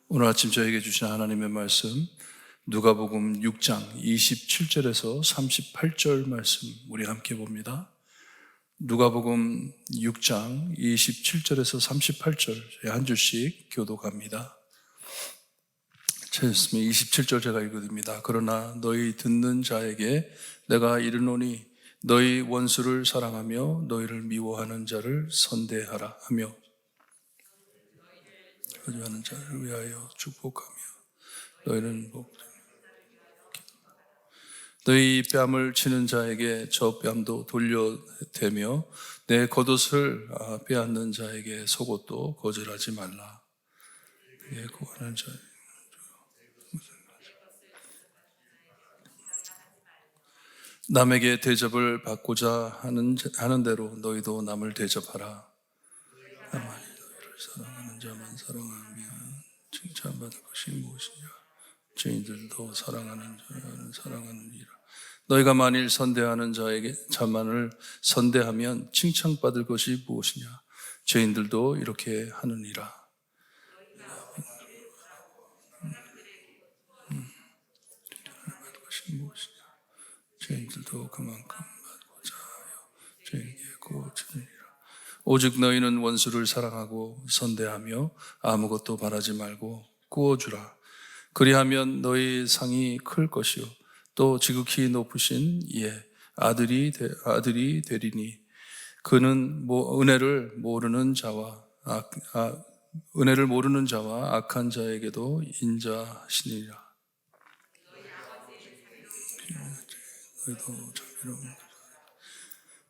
오늘 아침 저에게 주신 하나님의 말씀 누가복음 6장 27절에서 38절 말씀 우리 함께 봅니다. 누가복음 6장 27절에서 38절 한 줄씩 교독합니다. 찾았으면 27절 제가 읽어드립니다. 그러나 너희 듣는 자에게 내가 이르노니 너희 원수를 사랑하며 너희를 미워하는 자를 선대하라 하며 거주하는 자를 위하여 축복하며 너희는 너희 뺨을 치는 자에게 저 뺨도 돌려대며 내 겉옷을 빼앗는 자에게 속옷도 거절하지 말라. 그의 구하는 자 남에게 대접을 받고자 하는 대로 너희도 남을 대접하라. 다만 너희를 사랑하는 자만 사랑하면 칭찬받을 것이 무엇이냐? 죄인들도 사랑하는 자는 사랑하느니라. 너희가 만일 선대하는 자만을 선대하면 칭찬받을 것이 무엇이냐? 죄인들도 이렇게 하느니라. 받을 것이 무엇이냐? 죄인들도 그만큼 받고자 하여 죄인에게 고치느니라. 오직 너희는 원수를 사랑하고 선대하며 아무것도 바라지 말고 구워주라. 그리하면 너희 상이 클 것이요 또 지극히 높으신 이의 아들이 되리니 그는 은혜를 모르는 자와 악한 자에게도 인자하시니라.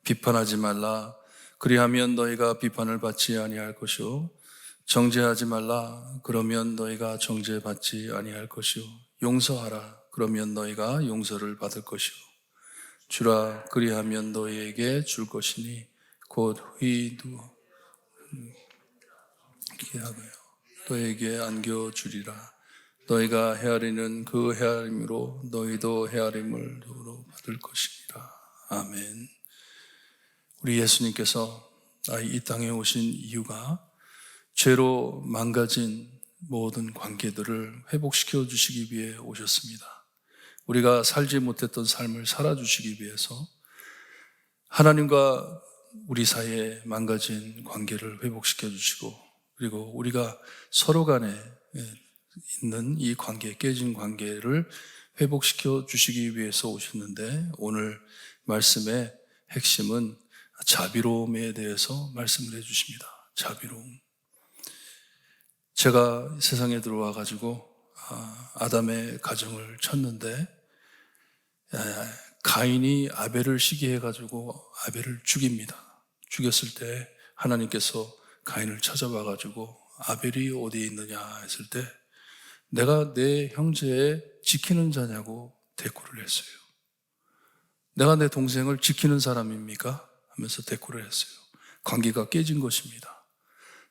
비판하지 말라. 그리하면 너희가 비판을 받지 아니할 것이요 정죄하지 말라. 그러면 너희가 정죄받지 아니할 것이요 용서하라. 그러면 너희가 용서를 받을 것이요 주라. 그리하면 너희에게 줄 것이니 곧 회의하고요 너희에게 안겨주리라. 너희가 헤아리는 그 헤아림으로 너희도 헤아림을 받을 것이니라. 아멘. 우리 예수님께서 이 땅에 오신 이유가 죄로 망가진 모든 관계들을 회복시켜 주시기 위해 오셨습니다. 우리가 살지 못했던 삶을 살아주시기 위해서 하나님과 우리 사이에 망가진 관계를 회복시켜 주시고 그리고 우리가 서로 간에 있는 이 관계, 깨진 관계를 회복시켜 주시기 위해서 오셨는데 오늘 말씀의 핵심은 자비로움에 대해서 말씀을 해주십니다. 자비로움. 제가 세상에 들어와 가지고 아담의 가정을 쳤는데 가인이 아벨을 시기해 가지고 아벨을 죽입니다. 죽였을 때 하나님께서 가인을 찾아와 가지고 아벨이 어디에 있느냐 했을 때 내가 내 형제의 지키는 자냐고 대꾸를 했어요. 내가 내 동생을 지키는 사람입니까? 하면서 대꾸를 했어요. 관계가 깨진 것입니다.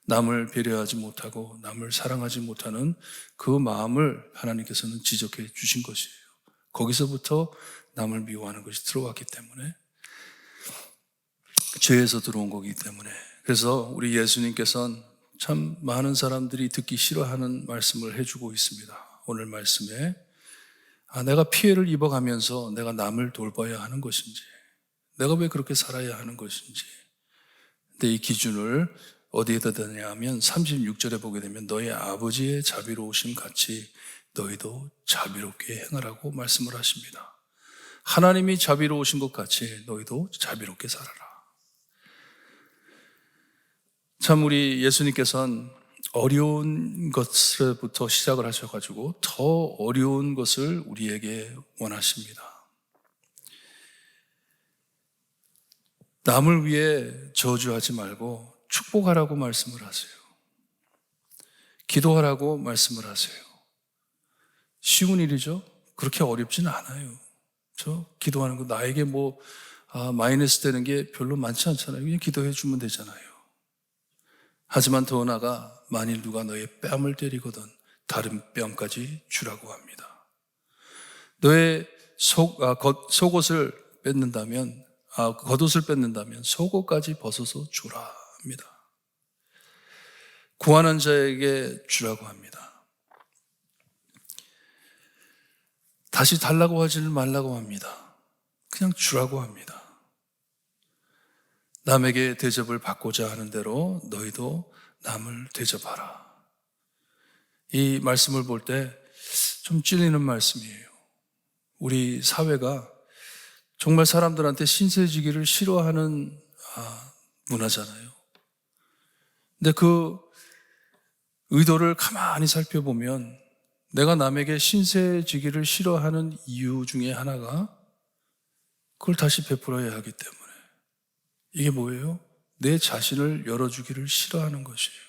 남을 배려하지 못하고 남을 사랑하지 못하는 그 마음을 하나님께서는 지적해 주신 것이에요. 거기서부터 남을 미워하는 것이 들어왔기 때문에 죄에서 들어온 거기 때문에 그래서 우리 예수님께서는 참 많은 사람들이 듣기 싫어하는 말씀을 해주고 있습니다. 오늘 말씀에 내가 피해를 입어가면서 내가 남을 돌봐야 하는 것인지 내가 왜 그렇게 살아야 하는 것인지 근데 이 기준을 어디에다 대냐면 36절에 보게 되면 너희 아버지의 자비로우심 같이 너희도 자비롭게 행하라고 말씀을 하십니다. 하나님이 자비로우신 것 같이 너희도 자비롭게 살아라. 참 우리 예수님께서는 어려운 것부터 시작을 하셔가지고 더 어려운 것을 우리에게 원하십니다. 남을 위해 저주하지 말고 축복하라고 말씀을 하세요. 기도하라고 말씀을 하세요. 쉬운 일이죠? 그렇게 어렵지는 않아요. 저 기도하는 거 나에게 마이너스 되는 게 별로 많지 않잖아요. 그냥 기도해 주면 되잖아요. 하지만 더 나아가 만일 누가 너의 뺨을 때리거든 다른 뺨까지 주라고 합니다. 너의 속옷을 뺏는다면 겉옷을 뺏는다면 속옷까지 벗어서 주라 합니다. 구하는 자에게 주라고 합니다. 다시 달라고 하지는 말라고 합니다. 그냥 주라고 합니다. 남에게 대접을 받고자 하는 대로 너희도 남을 대접하라. 이 말씀을 볼 때 좀 찔리는 말씀이에요. 우리 사회가 정말 사람들한테 신세지기를 싫어하는 문화잖아요. 근데 그 의도를 가만히 살펴보면 내가 남에게 신세지기를 싫어하는 이유 중에 하나가 그걸 다시 베풀어야 하기 때문에. 이게 뭐예요? 내 자신을 열어주기를 싫어하는 것이에요.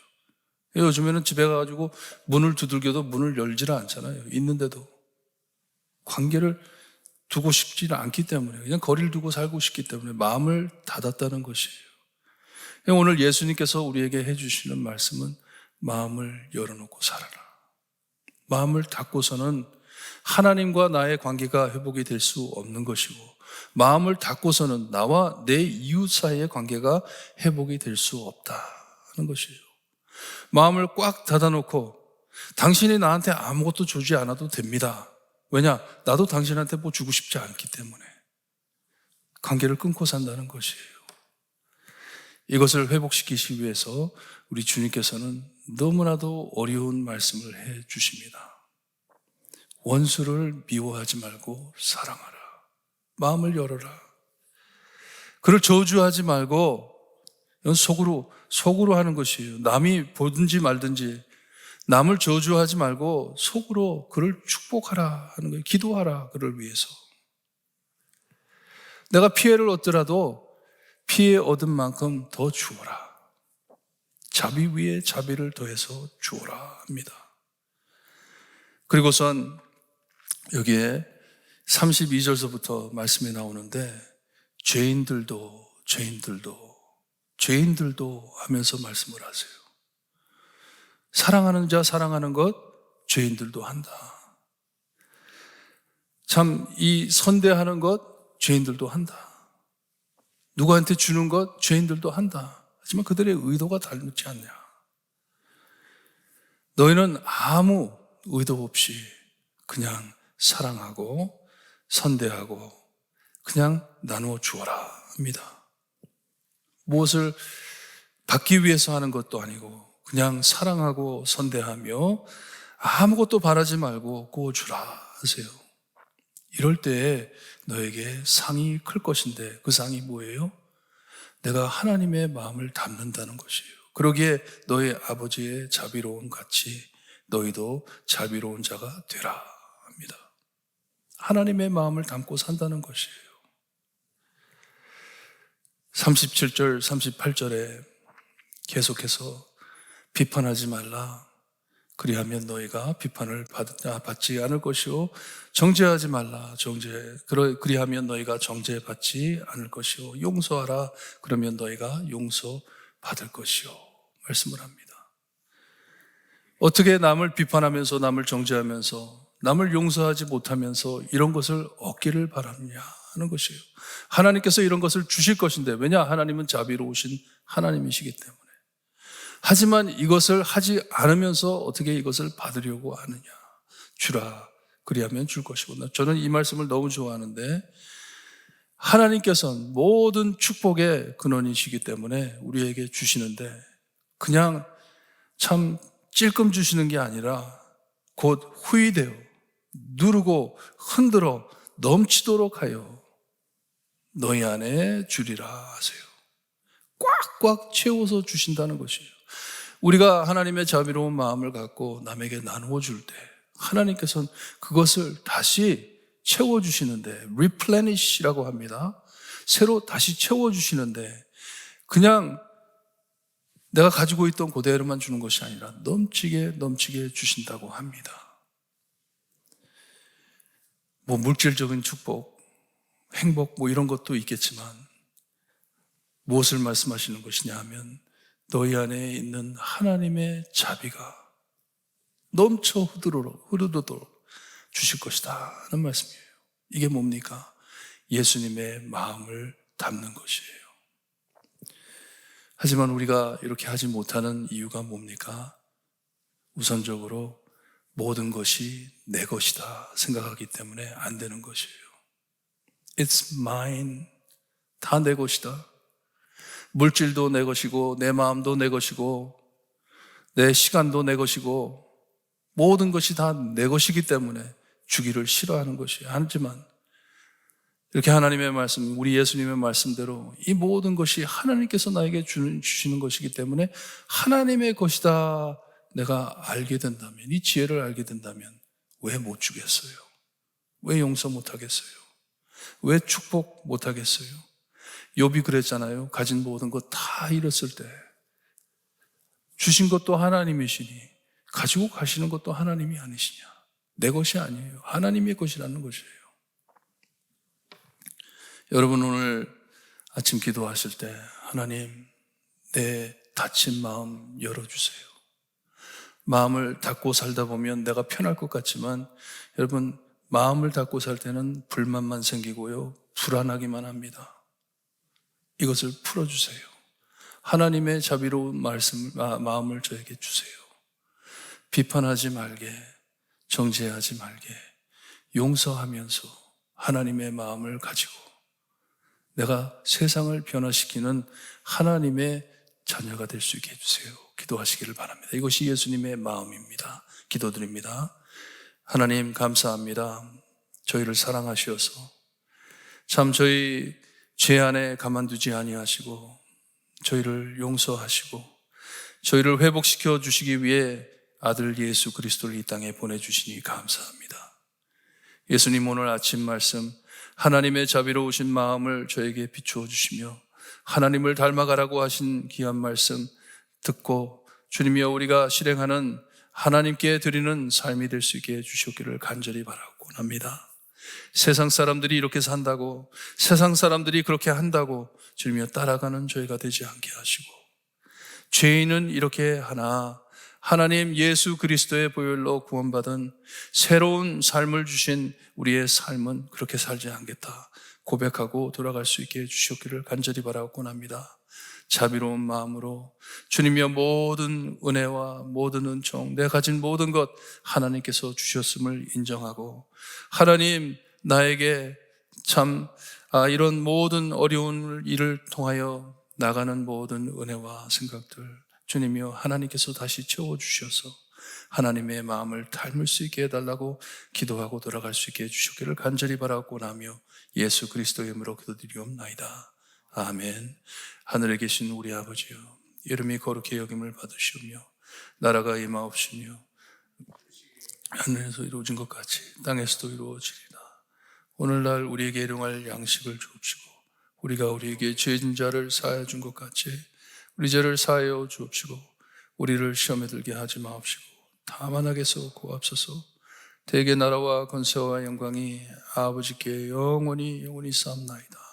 요즘에는 집에 가가지고 문을 두들겨도 문을 열지를 않잖아요. 있는데도. 관계를 두고 싶지는 않기 때문에, 그냥 거리를 두고 살고 싶기 때문에 마음을 닫았다는 것이에요. 오늘 예수님께서 우리에게 해주시는 말씀은 마음을 열어놓고 살아라. 마음을 닫고서는 하나님과 나의 관계가 회복이 될 수 없는 것이고, 마음을 닫고서는 나와 내 이웃 사이의 관계가 회복이 될 수 없다는 것이에요. 마음을 꽉 닫아놓고 당신이 나한테 아무것도 주지 않아도 됩니다. 왜냐? 나도 당신한테 뭐 주고 싶지 않기 때문에 관계를 끊고 산다는 것이에요. 이것을 회복시키시기 위해서 우리 주님께서는 너무나도 어려운 말씀을 해 주십니다. 원수를 미워하지 말고 사랑하라. 마음을 열어라. 그를 저주하지 말고, 이건 속으로 하는 것이에요. 남이 보든지 말든지 남을 저주하지 말고 속으로 그를 축복하라 하는 거예요. 기도하라, 그를 위해서. 내가 피해를 얻더라도 피해 얻은 만큼 더 주어라. 자비 위에 자비를 더해서 주어라 합니다. 그리고선 여기에 32절서부터 말씀이 나오는데 죄인들도 하면서 말씀을 하세요. 사랑하는 자 사랑하는 것 죄인들도 한다. 참 이 선대하는 것 죄인들도 한다. 누구한테 주는 것 죄인들도 한다. 하지만 그들의 의도가 다르지 않냐. 너희는 아무 의도 없이 그냥 사랑하고 선대하고 그냥 나누어 주어라 합니다. 무엇을 받기 위해서 하는 것도 아니고 그냥 사랑하고 선대하며 아무것도 바라지 말고 구워주라 하세요. 이럴 때 너에게 상이 클 것인데 그 상이 뭐예요? 내가 하나님의 마음을 담는다는 것이에요. 그러기에 너희 아버지의 자비로움 같이 너희도 자비로운 자가 되라 합니다. 하나님의 마음을 담고 산다는 것이에요. 37절, 38절에 계속해서 비판하지 말라. 그리하면 너희가 비판을 받지 않을 것이요. 정죄하지 말라. 그리하면 너희가 정죄받지 않을 것이요. 용서하라. 그러면 너희가 용서받을 것이요. 말씀을 합니다. 어떻게 남을 비판하면서 남을 정죄하면서 남을 용서하지 못하면서 이런 것을 얻기를 바라느냐 하는 것이에요. 하나님께서 이런 것을 주실 것인데, 왜냐? 하나님은 자비로우신 하나님이시기 때문에. 하지만 이것을 하지 않으면서 어떻게 이것을 받으려고 하느냐. 주라. 그리하면 줄 것이구나. 저는 이 말씀을 너무 좋아하는데, 하나님께서는 모든 축복의 근원이시기 때문에 우리에게 주시는데 그냥 참 찔끔 주시는 게 아니라 곧 후히되어 누르고 흔들어 넘치도록 하여 너희 안에 주리라 하세요. 꽉꽉 채워서 주신다는 것이에요. 우리가 하나님의 자비로운 마음을 갖고 남에게 나누어 줄 때 하나님께서는 그것을 다시 채워주시는데, replenish라고 합니다. 새로 다시 채워주시는데 그냥 내가 가지고 있던 그대로만 주는 것이 아니라 넘치게 주신다고 합니다. 뭐 물질적인 축복, 행복 뭐 이런 것도 있겠지만 무엇을 말씀하시는 것이냐 하면 너희 안에 있는 하나님의 자비가 넘쳐 흐르도록 주실 것이다 하는 말씀이에요. 이게 뭡니까? 예수님의 마음을 담는 것이에요. 하지만 우리가 이렇게 하지 못하는 이유가 뭡니까? 우선적으로 모든 것이 내 것이다 생각하기 때문에 안 되는 것이에요. It's mine. 다 내 것이다. 물질도 내 것이고 내 마음도 내 것이고 내 시간도 내 것이고 모든 것이 다 내 것이기 때문에 주기를 싫어하는 것이에요. 하지만 이렇게 하나님의 말씀, 우리 예수님의 말씀대로 이 모든 것이 하나님께서 나에게 주시는 것이기 때문에 하나님의 것이다 내가 알게 된다면, 이 지혜를 알게 된다면 왜 못 주겠어요? 왜 용서 못 하겠어요? 왜 축복 못 하겠어요? 욥이 그랬잖아요. 가진 모든 것 다 잃었을 때 주신 것도 하나님이시니 가지고 가시는 것도 하나님이 아니시냐? 내 것이 아니에요. 하나님의 것이라는 것이에요. 여러분 오늘 아침 기도하실 때 하나님 내 닫힌 마음 열어주세요. 마음을 닫고 살다 보면 내가 편할 것 같지만 여러분 마음을 닫고 살 때는 불만만 생기고요. 불안하기만 합니다. 이것을 풀어주세요. 하나님의 자비로운 마음을 저에게 주세요. 비판하지 말게, 정죄하지 말게, 용서하면서 하나님의 마음을 가지고 내가 세상을 변화시키는 하나님의 자녀가 될 수 있게 해주세요. 기도하시기를 바랍니다. 이것이 예수님의 마음입니다. 기도드립니다. 하나님 감사합니다. 저희를 사랑하셔서 참 저희 죄 안에 가만두지 아니하시고 저희를 용서하시고 저희를 회복시켜 주시기 위해 아들 예수 그리스도를 이 땅에 보내주시니 감사합니다. 예수님 오늘 아침 말씀 하나님의 자비로우신 마음을 저에게 비추어 주시며 하나님을 닮아가라고 하신 귀한 말씀 듣고 주님이여 우리가 실행하는 하나님께 드리는 삶이 될 수 있게 해주시기를 간절히 바라고 합니다. 세상 사람들이 이렇게 산다고 세상 사람들이 그렇게 한다고 주님이여 따라가는 저희가 되지 않게 하시고 죄인은 이렇게 하나 하나님 예수 그리스도의 보혈로 구원받은 새로운 삶을 주신 우리의 삶은 그렇게 살지 않겠다 고백하고 돌아갈 수 있게 해주셨기를 간절히 바라곤 합니다. 자비로운 마음으로 주님이여 모든 은혜와 모든 은총 내가 가진 모든 것 하나님께서 주셨음을 인정하고 하나님 나에게 참 이런 모든 어려운 일을 통하여 나가는 모든 은혜와 생각들 주님이여 하나님께서 다시 채워주셔서 하나님의 마음을 닮을 수 있게 해달라고 기도하고 돌아갈 수 있게 해주셨기를 간절히 바라고 나며 예수 그리스도의 이름으로 기도드리옵나이다. 아멘. 하늘에 계신 우리 아버지여 이름이 거룩히 여김을 받으시오며 나라가 임하옵시며 하늘에서 이루어진 것 같이 땅에서도 이루어지리라. 오늘날 우리에게 일용할 양식을 주옵시고 우리가 우리에게 죄진 자를 사하여 준 것 같이 우리 죄를 사하여 주옵시고 우리를 시험에 들게 하지 마옵시고 다만 악에서 구하옵소서. 대개 나라와 권세와 영광이 아버지께 영원히 쌓옵나이다.